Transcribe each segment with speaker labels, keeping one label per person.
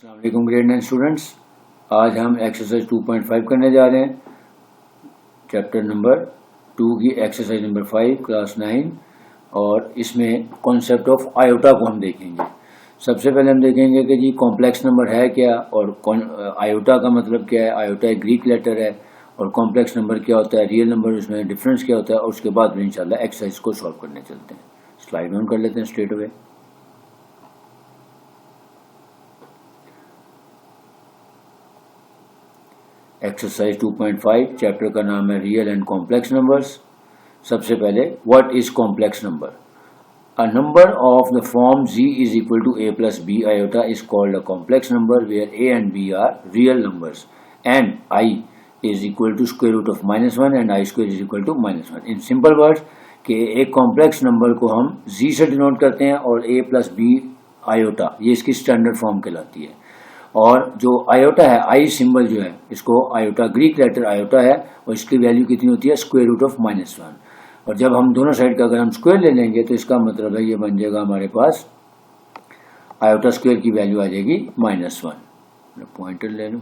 Speaker 1: अस्सलाम वालेकुम grade 9 students. आज हम एक्सरसाइज 2.5 करने जा रहे हैं। चैप्टर नंबर 2 की एक्सरसाइज नंबर 5 क्लास 9 और इसमें कॉन्सेप्ट ऑफ आयोटा को हम देखेंगे। सबसे पहले हम देखेंगे कि जी कॉम्प्लेक्स नंबर है क्या और आयोटा का मतलब क्या है। आयोटा एक ग्रीक लेटर है और कॉम्प्लेक्स नंबर क्या होता है, रियल नंबर उसमें डिफरेंस क्या होता है, और उसके बाद में इंशाल्लाह एक्सरसाइज को सॉल्व करने चलते हैं। स्लाइड ऑन कर लेते हैं स्ट्रेट अवे। एक्सरसाइज 2.5 चैप्टर का नाम है रियल एंड कॉम्प्लेक्स नंबर्स। सबसे पहले what is complex number. A number of the form g is equal to a plus b iota is called a complex number where a and b are real numbers and I is equal to square root of -1 and I square is equal to -1। in simple words कि एक complex number को हम g से denote करते हैं और a plus b iota ये इसकी स्टैंडर्ड फॉर्म कहलाती है। और जो आयोटा है, आई सिंबल जो है, इसको आयोटा ग्रीक लेटर आयोटा है और इसकी वैल्यू कितनी होती है, स्क्वायर रूट ऑफ -1। और जब हम दोनों साइड का अगर हम स्क्वायर ले लेंगे तो इसका मतलब है ये बन जाएगा हमारे पास आयोटा स्क्वायर की वैल्यू आ जाएगी -1। मैं पॉइंटर ले लूं।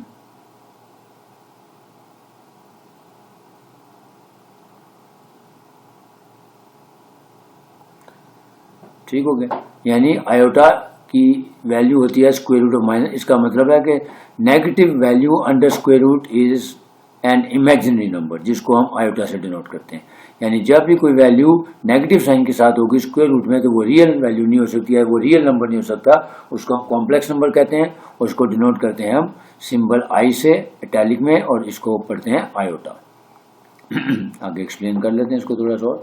Speaker 1: ठीक हो गया, यानी आयोटा की वैल्यू होती है स्क्वायर रूट ऑफ माइनस। इसका मतलब है कि negative value under square root is an imaginary number, जिसको हम आयोटा से डिनोट करते हैं। यानी जब भी कोई वैल्यू नेगेटिव साइन के साथ होगी स्क्वायर रूट में तो वो रियल वैल्यू नहीं हो सकती है, वो रियल नंबर नहीं हो सकता, उसको हम कॉम्प्लेक्स नंबर कहते हैं। और उसको डिनोट करते हैं हम सिंबल आई से इटैलिक में और इसको पढ़ते हैं आयोटा। आगे एक्सप्लेन कर लेते हैं इसको थोड़ा सा।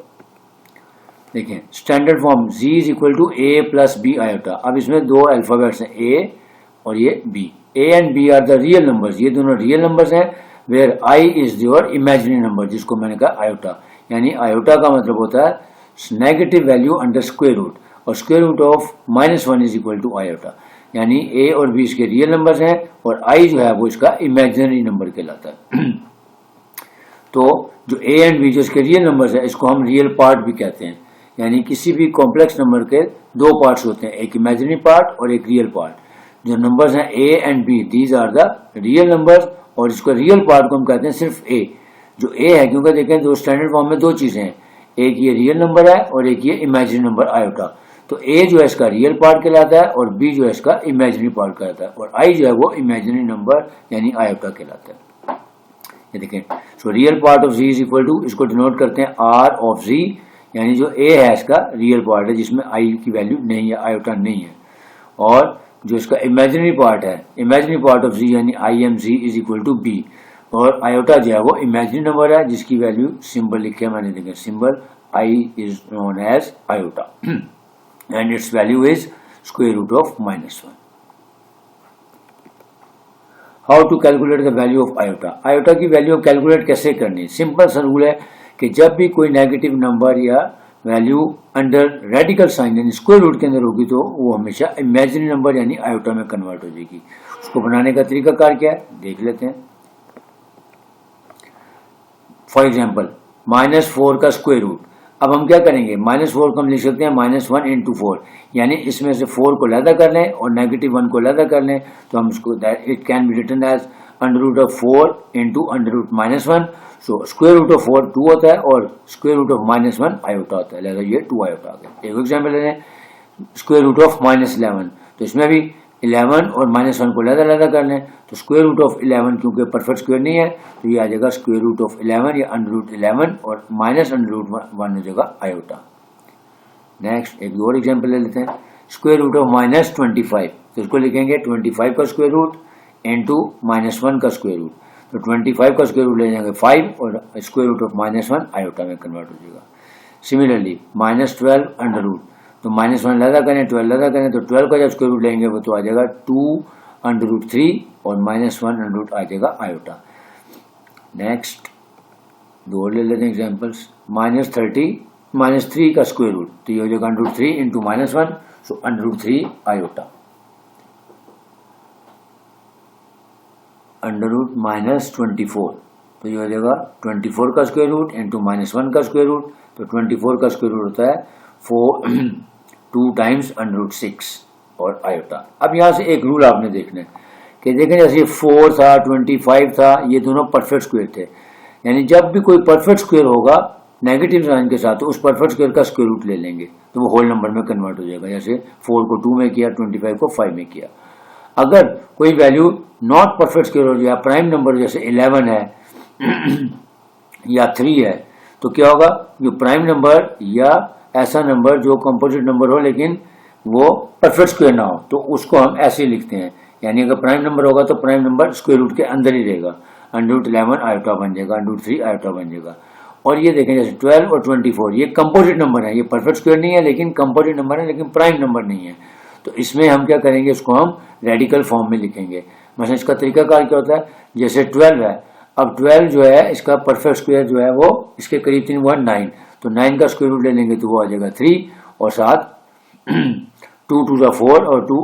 Speaker 1: देखिए standard form g is equal to a plus B iota. अब इसमें दो अल्फाबेट्स हैं a और ये b। a and b are the real numbers, ये दोनों रियल नंबर्स हैं। Where i is your imaginary number, जिसको मैंने कहा आयोटा। यानी आयोटा का मतलब होता है negative value under square root, और square root of -1 is equal to iota. यानी a और b इसके रियल नंबर्स हैं और i जो है वो इसका इमेजिनरी नंबर कहलाता है। तो जो a एंड b जो इसके रियल नंबर्स है इसको हम रियल पार्ट भी कहते हैं। यानी किसी भी कॉम्प्लेक्स नंबर के दो पार्ट्स होते हैं, एक इमेजिनरी पार्ट और एक रियल पार्ट। जो नंबर्स हैं a and b these are the real numbers, और इसको रियल पार्ट को हम कहते हैं सिर्फ a। जो a है, क्योंकि देखें दो स्टैंडर्ड फॉर्म में दो चीजें हैं, एक ये रियल नंबर है और एक ये इमेजिनरी नंबर आयोटा। तो a जो है इसका रियल पार्ट कहलाता है और b जो है इसका इमेजिनरी पार्ट कहलाता है, और i जो है वो इमेजिनरी नंबर यानी आयोटा कहलाता है। ये देखें, so real part of z is equal to, इसको डिनोट करते हैं r ऑफ z, यानी जो a है इसका रियल पार्ट है जिसमें i की वैल्यू नहीं है, आयोटा नहीं है। और जो इसका इमेजिनरी पार्ट है, इमेजिनरी पार्ट ऑफ z यानी i M z is equal to b, और आयोटा जो है वो इमेजिनरी नंबर है जिसकी वैल्यू सिंबल लिखे हैं मैंने, देखे symbol i is known as iota and its value is square root of -1। How to calculate the value of iota. Iota की वैल्यू कैलकुलेट कैसे करनी, सिंपल सा रूल है कि जब भी कोई नेगेटिव नंबर या वैल्यू अंडर रेडिकल साइन यानी स्क्वायर रूट के अंदर होगी तो वो हमेशा इमेजिनरी नंबर यानी आयोटा में कन्वर्ट हो जाएगी। उसको बनाने का तरीकाकार क्या है देख लेते हैं। फॉर एग्जांपल -4 का स्क्वायर रूट। अब हम क्या करेंगे, -4 को हम लिख सकते हैं -1 into 4, यानी इसमें से 4 को अलग कर लें और -1 को अलग कर लें तो हम इसको it can be written as √4 into √-1। So square root of 4 2 होता है और स्क्वायर रूट ऑफ -1 आयोटा होता है, लिहाजा ये 2 आयोटा आ गया। एक एग्जाम्पल ले लें, स्क्वायर रूट ऑफ -11, तो इसमें भी 11 और -1 को अलग कर लें तो स्क्वायर रूट ऑफ 11 क्योंकि परफेक्ट स्क्वायर नहीं है तो ये आ जाएगा स्क्वायर रूट ऑफ 11 या √11 और -1 हो जाएगा आयोटा। नेक्स्ट एक और एग्जाम्पल ले लेते हैं, स्क्वायर रूट ऑफ -25, तो इसको लिखेंगे 25 का स्क्वायर रूट इंटू -1 का स्क्वायर रूट, तो 25 का स्क्वायर रूट ले जाएंगे 5 और स्क्वायर रूट ऑफ -1 आयोटा में कन्वर्ट हो जाएगा। सिमिलरली -12 अंडर रूट, तो -1 लगा करें 12 लगा करें तो 12 का जब स्क्वायर रूट लेंगे वो तो आ जाएगा 2 अंडर रूट 3 और -1 अंडर रूट आ जाएगा आयोटा। नेक्स्ट दो और ले लेते हैं एग्जाम्पल्स, -3 का स्क्वायर रूट, तो ये हो जाएगा under root 3 into -1, so under root 3 iota. Under root -24, तो ये हो जाएगा 24 का स्क्वायर रूट इंटू -1 का स्क्वायर रूट, तो 24 का स्क्वायर रूट होता है 2 टाइम्स अंडर रूट 6 और आयोटा। अब यहाँ से एक रूल आपने देखना है, कि देखें जैसे 4 था 25 था, ये दोनों परफेक्ट स्क्वायर थे। यानी जब भी कोई परफेक्ट स्क्वायर होगा नेगेटिव साइन के साथ तो उस परफेक्ट स्क्वायर का स्क्वायर रूट ले लेंगे तो वो होल नंबर में कन्वर्ट हो जाएगा। जैसे 4 को 2 में किया, 25 को 5 में किया। अगर कोई वैल्यू नॉट परफेक्ट स्क्वायर हो या प्राइम नंबर जैसे 11 है या 3 है तो क्या होगा, जो प्राइम नंबर या ऐसा नंबर जो कंपोजिट नंबर हो लेकिन वो परफेक्ट स्क्वायर ना हो तो उसको हम ऐसे ही लिखते हैं। यानी अगर प्राइम नंबर होगा तो प्राइम नंबर स्क्वायर रूट के अंदर ही रहेगा, √11 आयोटा बन जाएगा, √3 आयोटा बन जाएगा। और ये देखें जैसे 12 और 24 ये कंपोजिट नंबर है, ये परफेक्ट स्क्वायर नहीं है लेकिन कंपोजिट नंबर है लेकिन प्राइम नंबर नहीं है। तो इसमें हम क्या करेंगे, इसको हम रेडिकल फॉर्म में लिखेंगे। मतलब इसका तरीकाकार क्या होता है, जैसे 12 है, अब 12 जो है इसका परफेक्ट स्क्वायर जो है वो इसके करीब 3 हुआ 9, तो 9 का स्क्वायर रूट ले लेंगे तो वो आ जाएगा 3 और साथ 2 2 जा 4 और 2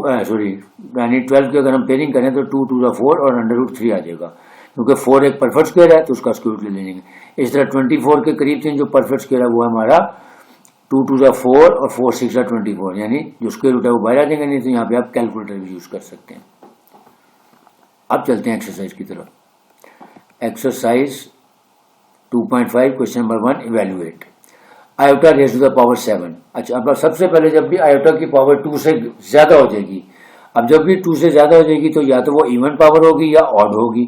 Speaker 1: यानी 12 की अगर हम पेयरिंग करें तो 2 2 जा 4 और √3 आ जाएगा, क्योंकि 4 एक परफेक्ट स्क्वायर है तो उसका स्क्वायर रूट ले लेंगे। इस तरह 24 के करीब 3 जो परफेक्ट स्क्वायर है वो हमारा 2 2 जा 4 और 4 6 जा 24, यानी जो स्क्वायर रूट है वो बाहर आ जाएंगे। नहीं तो यहाँ पे आप कैलकुलेटर भी यूज कर सकते हैं। अब चलते हैं एक्सरसाइज की तरफ। Exercise 2.5 question number 1 evaluate iota raise to the power 7। अच्छा, अब सबसे पहले जब भी आयोटा की पावर 2 से ज्यादा हो जाएगी, अब जब भी 2 से ज्यादा हो जाएगी तो या तो वो इवन पावर होगी या ऑड होगी।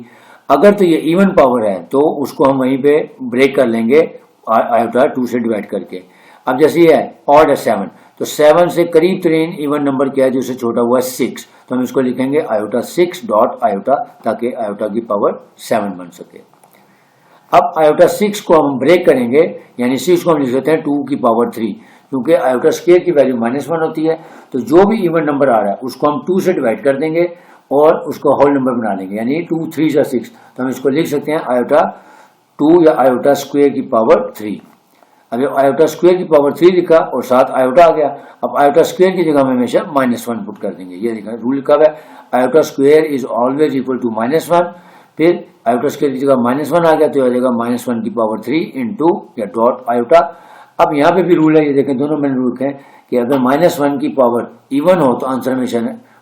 Speaker 1: अगर तो ये इवन पावर है तो उसको हम वहीं पे ब्रेक कर लेंगे आयोटा 2 से डिवाइड करके। अब जैसे ये है ऑड है 7, तो 7 से करीब तरीन इवन नंबर क्या है जो उससे छोटा हुआ है 6, तो हम इसको लिखेंगे आयोटा 6 डॉट आयोटा, ताकि आयोटा की पावर 7 बन सके। अब आयोटा 6 को हम ब्रेक करेंगे, यानी 6 को हम लिख सकते हैं 2 की पावर 3, क्योंकि आयोटा स्क्वायर की वैल्यू -1 होती है। तो जो भी इवन नंबर आ रहा है उसको हम 2 से डिवाइड कर देंगे और उसको होल नंबर बना लेंगे, यानी 2 3 जा 6, तो हम इसको लिख सकते हैं आयोटा 2 या आयोटा स्क्वायर की पावर 3। अब आयोटा स्क्वायर की पावर 3 लिखा और साथ आयोटा आ गया। अब आयोटा स्क्वायर की जगह में हमेशा -1 पुट कर देंगे। ये लिखा रूल लिखा हुआ है, iota square is always equal to -1। फिर आयोटा स्क्वायर की जगह -1 आ गया तो आ जाएगा -1 की पावर 3 इंटू या डॉट आयोटा। अब यहाँ पे भी रूल है, ये देखें दोनों मैंने रूल है कि अगर -1 की पावर इवन हो तो आंसर हमेशा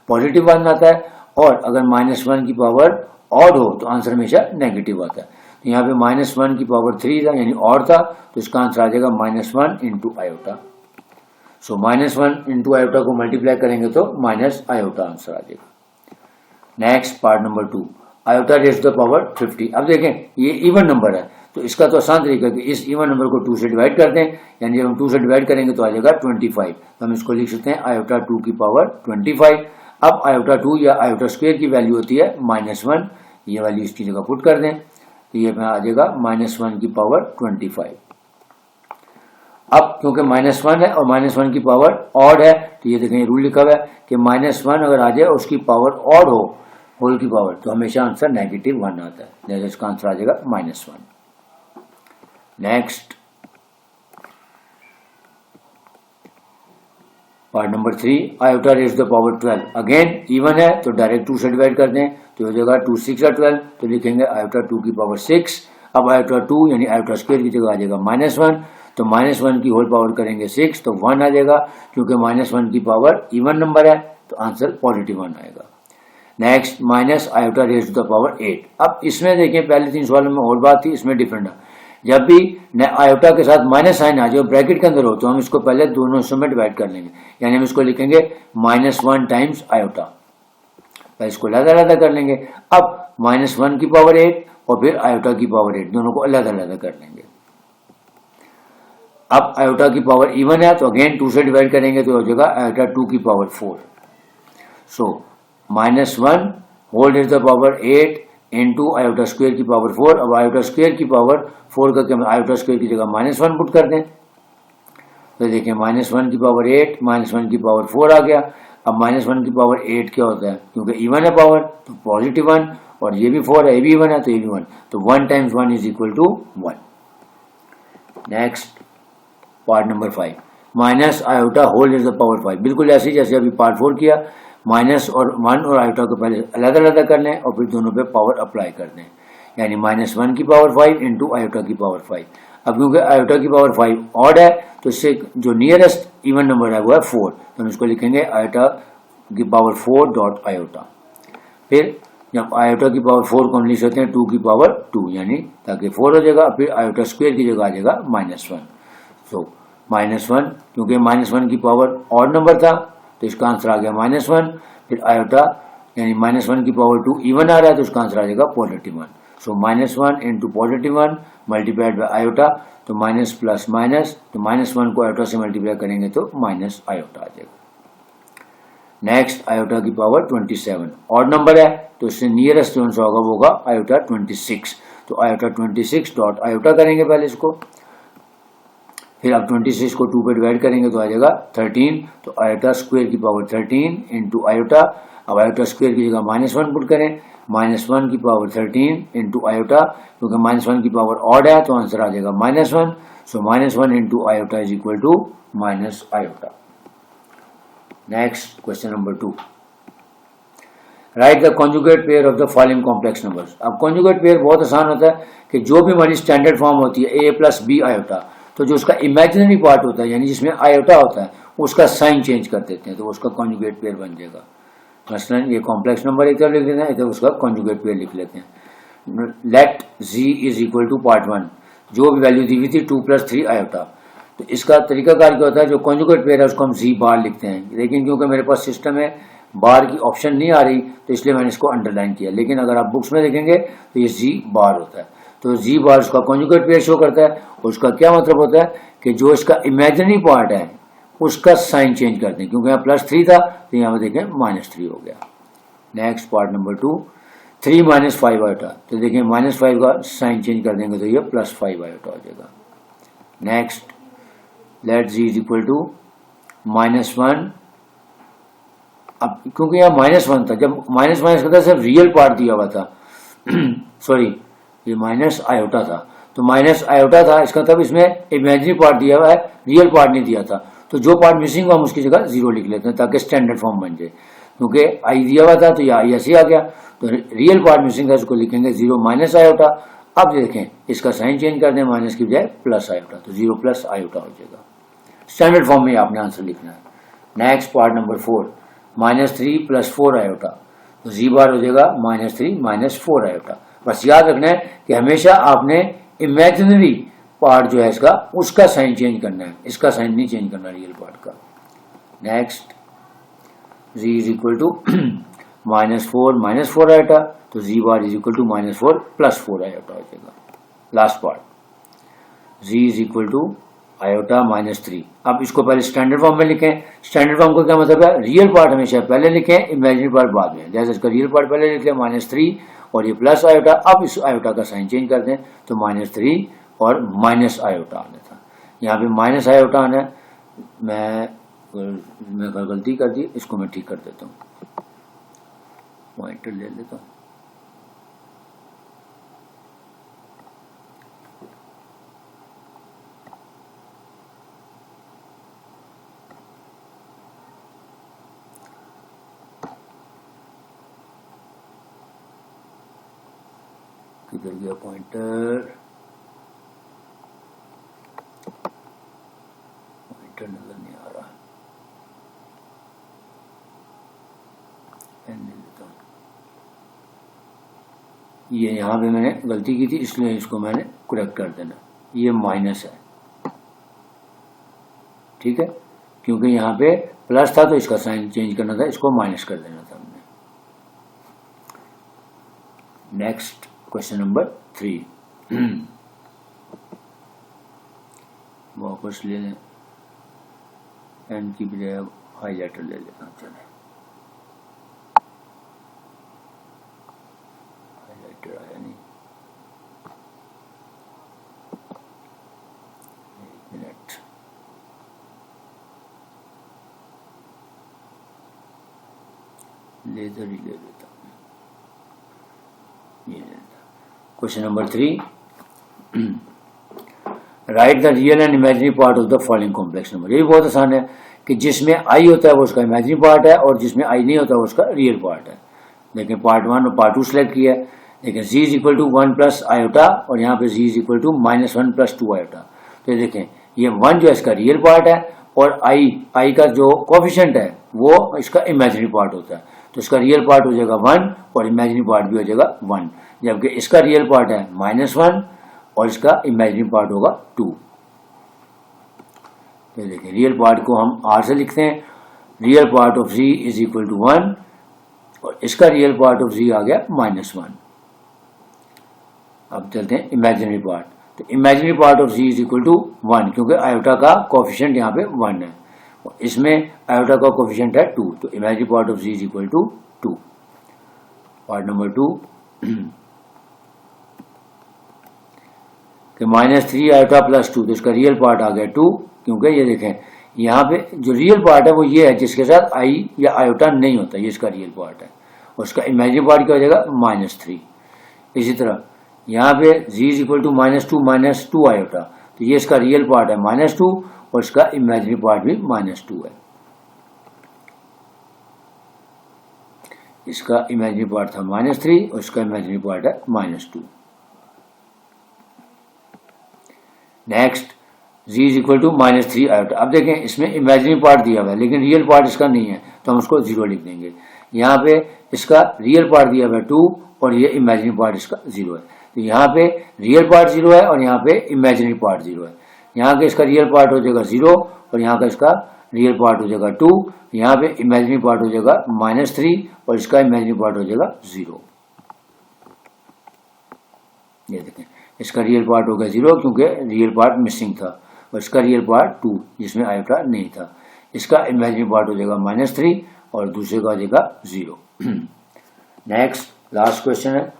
Speaker 1: पॉजिटिव 1 आता है, और अगर -1 की पावर ऑड हो तो आंसर हमेशा नेगेटिव आता है। तो यहाँ पे -1 की पावर 3 था यानी ऑड था, तो इसका आंसर आ जाएगा -1 into iota. So -1 into iota को मल्टीप्लाई करेंगे तो माइनस आयोटा आंसर आ जाएगा। Next part number 2 iota raise to the power 50। अब देखें ये इवन नंबर है तो इसका तो आसान तरीका है कि इस इवन नंबर को 2 से डिवाइड कर दें, यानी जब हम 2 से डिवाइड करेंगे तो आ जाएगा 25। तो हम इसको लिख सकते हैं आयोटा 2 की पावर 25। अब आयोटा 2 या आयोटा स्क्वायर की वैल्यू होती है -1, ये वैल्यू इसकी जगह पुट कर दें तो ये आ जाएगा -1 की पावर 25। अब क्योंकि -1 है और -1 की पावर ऑड है तो ये देखें रूल लिखा हुआ है कि -1 अगर आ जाए और उसकी पावर ऑड हो होल की पावर तो हमेशा आंसर -1 आता है, जैसे इसका आंसर आ जाएगा -1। Next part number 3 iota raise to the power 12। Again even है तो डायरेक्ट 2 से डिवाइड कर दें तो हो जाएगा 2 6 या 12, तो लिखेंगे आयोटा 2 की पावर 6। अब आयोटा 2 यानी आयोटा स्क्वायर की जगह आ जाएगा -1, तो -1 की होल पावर करेंगे 6 तो 1 आ जाएगा, क्योंकि -1 की पावर इवन नंबर है तो आंसर पॉजिटिव 1 आएगा। Next minus iota raise to the power 8। अब इसमें देखें पहले 3 सवालों में और बात थी, इसमें डिफरेंट है। जब भी आयोटा के साथ माइनस साइन आ जाए ब्रैकेट के अंदर हो तो हम इसको पहले दोनों हिस्सों में डिवाइड कर लेंगे, यानी हम इसको लिखेंगे -1 टाइम्स आयोटा, पहले इसको अलग-अलग कर लेंगे। अब -1 की पावर 8 और फिर आयोटा की पावर 8 दोनों को अलग-अलग कर लेंगे। अब आयोटा की पावर इवन है तो अगेन 2 से डिवाइड करेंगे तो हो जाएगा आयोटा 2 की power 4। So -1 whole raise to the power 8 into iota square की पावर 4। अब आयोटा स्क्वायर की पावर 4 करके हम आयोटा स्क्वायर की जगह -1 पुट कर दें तो देखिए -1 की पावर 8 -1 की पावर 4 आ गया। अब -1 की पावर 8 क्या होता है, क्योंकि इवन है पावर तो पॉजिटिव 1, और ये भी 4 है, ये भी इवन है तो ये भी 1, तो 1 times 1 is equal to 1। Next part number 5 minus iota whole raise to the power 5। बिल्कुल ऐसे ही जैसे अभी पार्ट 4 किया, माइनस और 1 और आयोटा को पहले अलग अलग कर लें और फिर दोनों पे पावर अप्लाई कर दें, यानी -1 की पावर 5 इंटू आयोटा की पावर 5। अब क्योंकि आयोटा की पावर 5 ऑड है तो इससे जो नियरेस्ट इवन नंबर है वो है 4, तो हम इसको लिखेंगे आयोटा की पावर 4 डॉट आयोटा। फिर जब आयोटा की पावर 4 को हम लिख सकते हैं 2 की पावर 2, यानी ताकि 4 हो जाएगा, फिर आयोटा स्क्वायर की जगह आ जाएगा -1। सो -1, क्योंकि -1 की पावर ऑड नंबर था तो इसका आंसर आ गया -1। फिर आयोटा यानी -1 की पावर 2 इवन आ रहा है तो इसका आंसर आ जाएगा +1। So -1 into +1 multiplied by iota, तो माइनस प्लस माइनस, तो -1 को आयोटा से मल्टीप्लाई करेंगे तो माइनस आयोटा आ जाएगा। नेक्स्ट आयोटा की पावर 27, ऑड नंबर है तो इससे नियरेस्ट जो सा होगा वो होगा आयोटा 26। तो आयोटा 26 डॉट आयोटा करेंगे पहले इसको, फिर आप 26 को 2 पे डिवाइड करेंगे तो आ जाएगा 13। तो आयोटा स्क्वायर की पावर 13 इंटू आयोटा, अब आयोटा स्क्वायर की जगह -1 पुट करें, -1 की पावर 13 इंटू आयोटा, क्योंकि -1 की पावर ऑड है तो आंसर आ जाएगा -1। So -1 into iota is equal to minus iota. Next question number 2, write the conjugate pair of the following complex numbers. अब कॉन्जुगेट पेयर बहुत आसान होता है कि जो भी हमारी स्टैंडर्ड फॉर्म होती है a प्लस बी आयोटा, तो जो उसका इमेजिनरी पार्ट होता है यानी जिसमें आयोटा होता है उसका साइन चेंज कर देते हैं तो उसका कॉन्जुगेट पेयर बन जाएगा। मसलन ये कॉम्प्लेक्स नंबर एक तरफ लिख देते हैं, इधर उसका कॉन्जुगेट पेयर लिख लेते हैं। Let z is equal to part 1, जो भी वैल्यू दी हुई थी 2 + 3 आयोटा, तो इसका तरीकाकार क्या होता है, जो कॉन्जुगेट पेयर है उसको हम z बार लिखते हैं, लेकिन क्योंकि मेरे पास सिस्टम में बार की ऑप्शन नहीं आ रही तो इसलिए मैंने इसको अंडरलाइन किया, लेकिन अगर आप बुक्स में देखेंगे तो ये z बार होता है। तो z बार उसका कॉन्जुगेट पेयर शो करता है, उसका क्या मतलब होता है कि जो इसका इमेजिनरी पार्ट है उसका साइन चेंज कर दें, क्योंकि यहाँ +3 था तो यहाँ पे देखें -3 हो गया। नेक्स्ट पार्ट नंबर 2, 3 - 5 आयोटा, तो देखिए -5 का साइन चेंज कर देंगे तो ये +5 आयोटा हो जाएगा। Next let z is equal to -1, अब क्योंकि यहाँ -1 था, जब माइनस का था सिर्फ रियल पार्ट दिया हुआ था सॉरी ये माइनस आयोटा था, तो माइनस आयोटा था, इसका मतलब इसमें इमेजिनरी पार्ट दिया हुआ है, रियल पार्ट नहीं दिया था, तो जो पार्ट मिसिंग हुआ हम उसकी जगह 0 लिख लेते हैं ताकि स्टैंडर्ड फॉर्म बन जाए, क्योंकि आई दिया हुआ था तो यह आई ऐसे आ गया, तो रियल पार्ट मिसिंग है उसको लिखेंगे 0 - आयोटा। अब देखें इसका साइन चेंज कर दें, माइनस की बजाय प्लस आयोटा, तो 0 + आयोटा हो जाएगा। स्टैंडर्ड फॉर्म में आपने आंसर लिखना है। नेक्स्ट पार्ट नंबर 4, -3 + 4 आयोटा, तो z बार हो जाएगा -3 - 4 आयोटा। बस याद रखना है कि हमेशा आपने इमेजिनरी पार्ट जो है इसका उसका साइन चेंज करना है, इसका साइन नहीं चेंज करना रियल पार्ट का। Next z is equal to -4 - 4 iota, तो z bar is equal to -4 + 4 iota हो जाएगा। Last part z is equal to iota -3। अब इसको पहले स्टैंडर्ड फॉर्म में लिखें, स्टैंडर्ड फॉर्म का क्या मतलब है, रियल पार्ट हमेशा पहले लिखें, इमेजिनरी पार्ट बाद में, जैसे इसका रियल पार्ट पहले लिख लें -3 और ये प्लस आयोटा, अब इस आयोटा का साइन चेंज कर दें तो -3 और माइनस आयोटा आना था, यहाँ पे माइनस आयोटा आना है। मैं गलती कर दी, इसको मैं ठीक कर देता हूँ, पॉइंटर ले लेता हूँ। किधर गया पॉइंटर, नजर नहीं आ रहा, ये यहाँ पे मैंने गलती की थी इसलिए इसको मैंने करेक्ट कर देना, ये माइनस है, ठीक है, क्योंकि यहाँ पे प्लस था तो इसका साइन चेंज करना था, इसको माइनस कर देना था हमने। नेक्स्ट क्वेश्चन नंबर 3, वापस ले लें, एन की बजाय हाईलाइटर ले लेता हूँ, चले हाईलाइटर आया नहीं, एक मिनट, लेजर ही ले लेता हूँ, ये लेता। Question number 3, right the real and imaginary part of the following complex number. ये भी बहुत आसान है कि जिसमें आई होता है वो उसका इमेजिनरी पार्ट है और जिसमें आई नहीं होता वो उसका रियल पार्ट है। देखिए पार्ट 1 और पार्ट 2 सेलेक्ट किया है, देखिए z is equal to 1 + iota और यहाँ पे z is equal to -1 + 2 iota. तो ये देखें ये 1 जो है इसका रियल पार्ट है और आई का जो कोफिशिएंट है वो इसका इमेजिनरी पार्ट होता है। तो इसका रियल पार्ट हो जाएगा 1 और इमेजिनरी पार्ट भी हो जाएगा 1, जबकि इसका रियल पार्ट है -1 और इसका इमेजिनरी पार्ट होगा 2। तो देखिए रियल पार्ट को हम r से लिखते हैं, real part of z is equal to 1 और इसका रियल पार्ट ऑफ z आ गया -1। अब चलते हैं इमेजिनरी पार्ट। तो imaginary part of z is equal to 1, क्योंकि आयोटा का कोफिशिएंट यहाँ पे 1 है, इसमें आयोटा का कोफिशिएंट है 2, तो imaginary part of z is equal to 2। Part number 2 कि -3 आयोटा प्लस 2, तो इसका रियल पार्ट आ गया 2, क्योंकि ये देखें यहाँ पे जो रियल पार्ट है वो ये है जिसके साथ आई या आयोटा नहीं होता, ये इसका रियल पार्ट है, और इसका इमेजिनरी पार्ट क्या हो जाएगा -3। इसी तरह यहाँ पे z is equal to -2 iota, तो ये इसका रियल पार्ट है -2 और इसका इमेजिनरी पार्ट भी -2 है। इसका इमेजिनरी पार्ट था -3 और इसका इमेजिनरी पार्ट है -2। Next z is equal to -3 iota. अब देखें इसमें इमेजिनरी पार्ट दिया हुआ है लेकिन रियल पार्ट इसका नहीं है, तो हम उसको 0 लिख देंगे। यहाँ पे इसका रियल पार्ट दिया हुआ है 2 और ये इमेजिनरी पार्ट इसका 0 है, तो यहाँ पे रियल पार्ट 0 है और यहाँ पे इमेजिनरी पार्ट 0 है। यहाँ का इसका रियल पार्ट हो जाएगा 0 और यहाँ का इसका रियल पार्ट हो जाएगा 2, यहाँ पे इमेजिनरी पार्ट हो जाएगा -3 और इसका इमेजिनरी पार्ट हो जाएगा 0। ये देखें इसका रियल पार्ट हो गया 0 क्योंकि रियल पार्ट मिसिंग था, और इसका रियल पार्ट 2 जिसमें आयोटा नहीं था। इसका इमेजिनरी पार्ट हो जाएगा -3 और दूसरे का हो जाएगा 0। नेक्स्ट लास्ट क्वेश्चन है,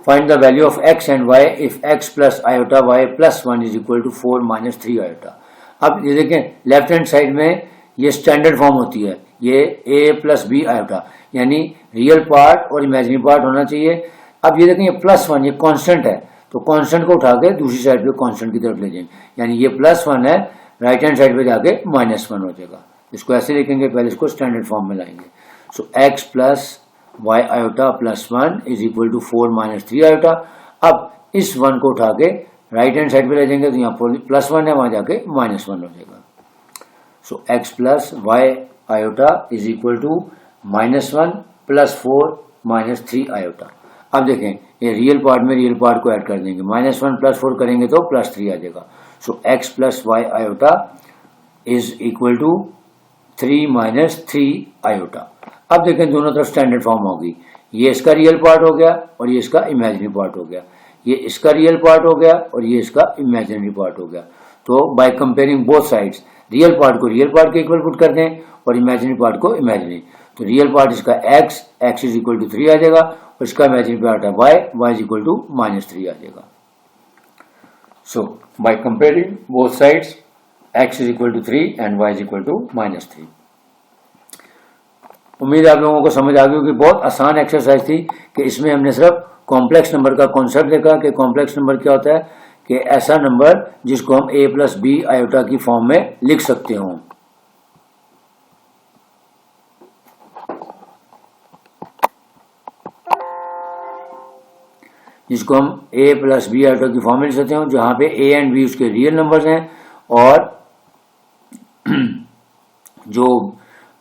Speaker 1: find the value of x and y if x plus iota y plus 1 is equal to 4 -3 iota. अब ये देखें लेफ्ट हैंड साइड में ये स्टैंडर्ड फॉर्म होती है, ये a प्लस b आयोटा, यानी रियल पार्ट और इमेजिनरी पार्ट होना चाहिए। अब ये देखें ये +1 ये कांस्टेंट है, तो कांस्टेंट को उठा के दूसरी साइड पे कांस्टेंट की तरफ ले जाएंगे, यानी ये +1 है, राइट हैंड साइड पे जाके -1 हो जाएगा। इसको ऐसे लिखेंगे, पहले इसको स्टैंडर्ड फॉर्म में लाएंगे। So x plus y iota plus 1 is equal to 4 -3 iota. अब इस 1 को उठा के राइट हैंड साइड पे ले जाएंगे, तो यहाँ +1 है, वहां जाके -1 हो जाएगा। So x plus y iota is equal to -1 plus 4 -3 iota. अब देखें ये रियल पार्ट में रियल पार्ट को ऐड कर देंगे, -1 प्लस 4 करेंगे तो +3 आ जाएगा। So x plus y iota is equal to 3 -3 iota. अब देखें दोनों तरफ स्टैंडर्ड फॉर्म होगी, ये इसका रियल पार्ट हो गया और ये इसका इमेजिनरी पार्ट हो गया, ये इसका रियल पार्ट हो गया और ये इसका इमेजिनरी पार्ट हो गया। तो by comparing both sides real part को रियल पार्ट के इक्वल पुट कर दें और इमेजिनरी पार्ट को इमेजिनरी, तो रियल पार्ट इसका x इज इक्वल टू 3 आ जाएगा और इसका इमेजिनरी पार्ट है y इज इक्वल टू -3 आ जाएगा। So by comparing both sides x is equal to 3 and y is equal to -3। उम्मीद है आप लोगों को समझ आ गई होगी। बहुत आसान एक्सरसाइज थी कि इसमें हमने सिर्फ कॉम्प्लेक्स नंबर का कॉन्सेप्ट देखा कि कॉम्प्लेक्स नंबर क्या होता है, कि ऐसा नंबर जिसको हम a प्लस b आयोटा की फॉर्म में लिख सकते हो। जिसको हम a प्लस b आयोटा की फॉर्म में लिख सकते हो, जहां पे a एंड b उसके रियल नंबर्स हैं और जो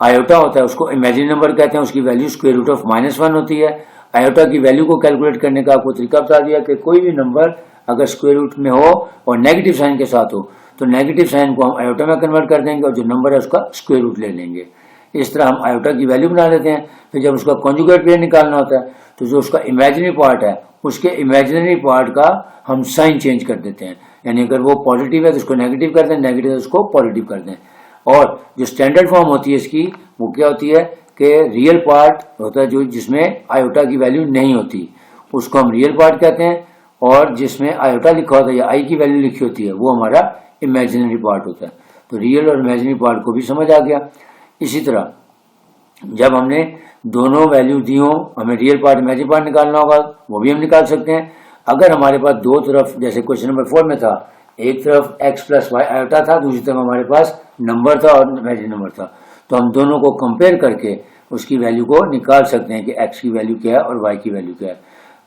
Speaker 1: आयोटा होता है उसको इमेजिनरी नंबर कहते हैं, उसकी वैल्यू स्क्वायर रूट ऑफ -1 होती है। आयोटा की वैल्यू को कैलकुलेट करने का आपको तरीका बता दिया कि कोई भी नंबर अगर स्क्वायर रूट में हो और नेगेटिव साइन के साथ हो तो नेगेटिव साइन को हम आयोटा में कन्वर्ट कर देंगे और जो नंबर है उसका स्क्वायर रूट ले लेंगे। इस तरह हम आयोटा की वैल्यू बना लेते हैं। फिर जब उसका कॉन्जुगेट पेयर निकालना होता है तो जो उसका इमेजिनरी पार्ट है उसके इमेजिनरी पार्ट का हम साइन चेंज कर देते हैं, यानी अगर वो पॉजिटिव है तो उसको नेगेटिव कर दें, नेगेटिव है तो उसको पॉजिटिव कर दें। और जो स्टैंडर्ड फॉर्म होती है इसकी वो क्या होती है कि रियल पार्ट होता है जो जिसमें आयोटा की वैल्यू नहीं होती उसको हम रियल पार्ट कहते हैं, और जिसमें आयोटा लिखा होता है या आई की वैल्यू लिखी होती है वो हमारा इमेजिनरी पार्ट होता है। तो रियल और इमेजिनरी पार्ट को भी समझ आ गया। इसी तरह जब हमने दोनों वैल्यू दी हो, हमें रियल पार्ट इमेजिनरी पार्ट निकालना होगा, वो भी हम निकाल सकते हैं। अगर हमारे पास दो तरफ, जैसे क्वेश्चन नंबर 4 में था, एक तरफ x प्लस वाई आयोटा था, दूसरी तरफ हमारे पास नंबर था और इमेजिनरी नंबर था, तो हम दोनों को कंपेयर करके उसकी वैल्यू को निकाल सकते हैं कि x की वैल्यू क्या है और y की वैल्यू क्या है।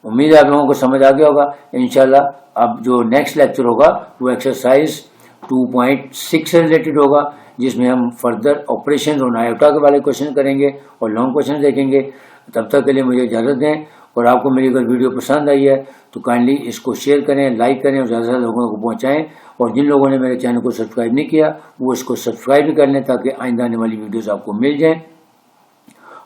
Speaker 1: उम्मीद है आप लोगों को समझ आ गया होगा। इंशाल्लाह अब जो नेक्स्ट लेक्चर होगा वो एक्सरसाइज 2.6 से रिलेटेड होगा। जिसमें हम फर्दर ऑपरेशन और आयोटा के वाले क्वेश्चन करेंगे और लॉन्ग क्वेश्चन देखेंगे। तब तक के लिए मुझे इजाज़त दें, और आपको मेरी अगर वीडियो पसंद आई है तो काइंडली इसको शेयर करें, लाइक करें और ज़्यादा से ज़्यादा लोगों को पहुँचाएँ। और जिन लोगों ने मेरे चैनल को सब्सक्राइब नहीं किया वो इसको सब्सक्राइब भी कर लें ताकि आइंदा आने वाली वीडियोज़ आपको मिल जाएँ।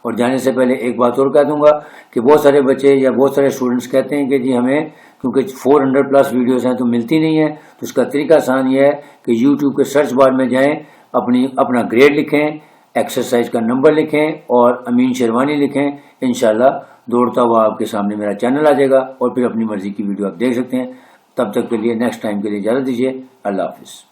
Speaker 1: और जाने से पहले एक बात और कह दूंगा कि बहुत सारे बच्चे या बहुत सारे स्टूडेंट्स कहते हैं कि जी हमें क्योंकि 400 प्लस वीडियोस हैं तो मिलती नहीं है। तो इसका तरीका आसान ये है कि यूट्यूब के सर्च बार में जाएं, अपना ग्रेड लिखें, एक्सरसाइज का नंबर लिखें और अमीन शेरवानी लिखें। इंशाल्लाह दौड़ता हुआ आपके सामने मेरा चैनल आ जाएगा और फिर अपनी मर्जी की वीडियो आप देख सकते हैं। तब तक के लिए नेक्स्ट टाइम के लिए इजाज़त दीजिए। अल्लाह हाफिज़।